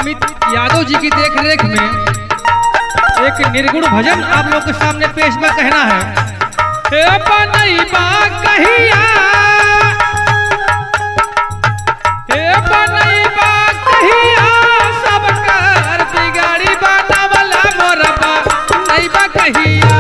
अमित यादव जी की देखरेख में एक निर्गुण भजन आप लोग के सामने पेश में कहना है। हे बनैबा कहिया, हे बनैबा कहिया, सब कर बिगाड़ी बनावला मोरबा नैबा कहिया।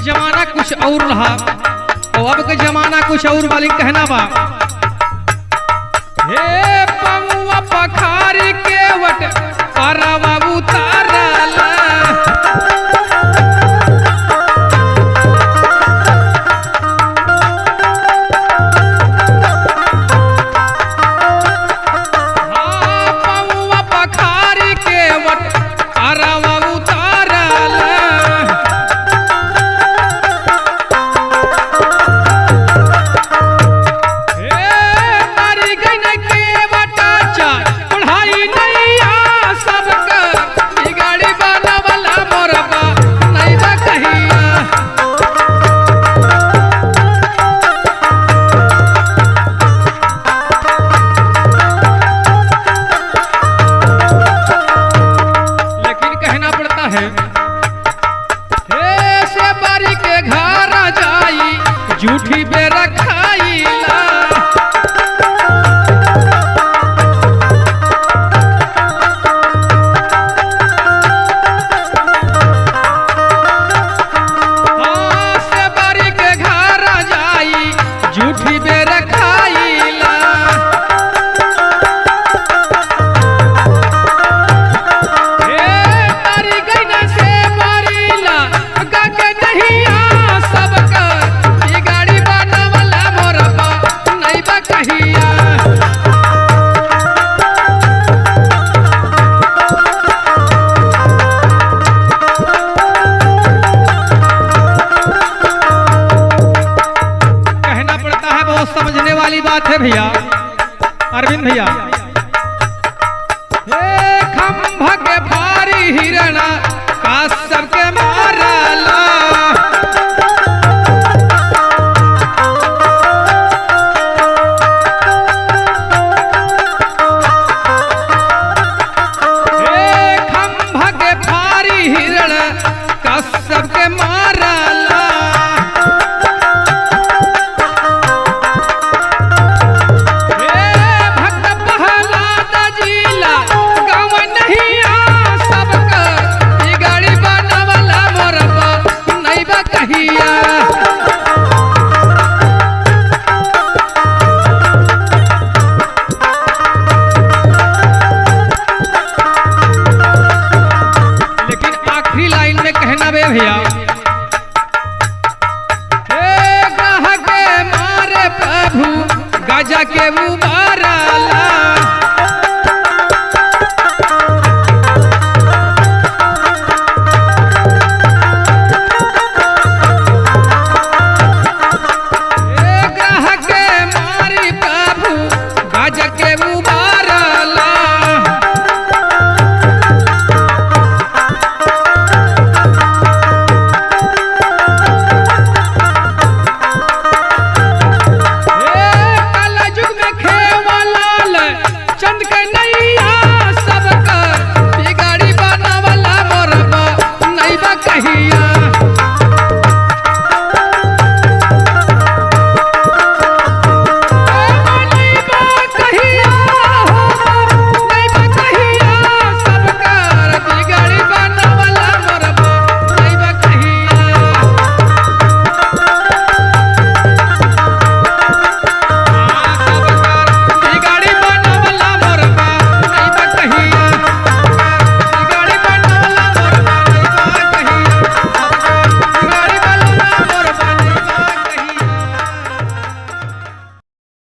जमाना कुछ और रहा और अब के जमाना कुछ और वाली कहना बा। हे पमुआ पखारी के वट परवा उतारला, हाँ पमुआ पखारी के वट परवा उतारला। झूठी बेरा खाईला, हाँ से बारी के घर जाई झूठी बेरा खाईला। हे बारी गईना से बारीला गा के नहीं आ सब का कहिया। कहना पड़ता है, बहुत समझने वाली बात है भैया अरविंद भैया। हे खंभा के भारी हिरणा का सबके मारला, सबके मारला। भक्त प्रहलाद जिला गाँव नहीं आ सबका बिगाड़ी बनावला मोरबा नैबा कहिया। लेकिन आखिरी लाइन में कहना बे भैया, हे ग्रह के मारे प्रभु गजा के मुबा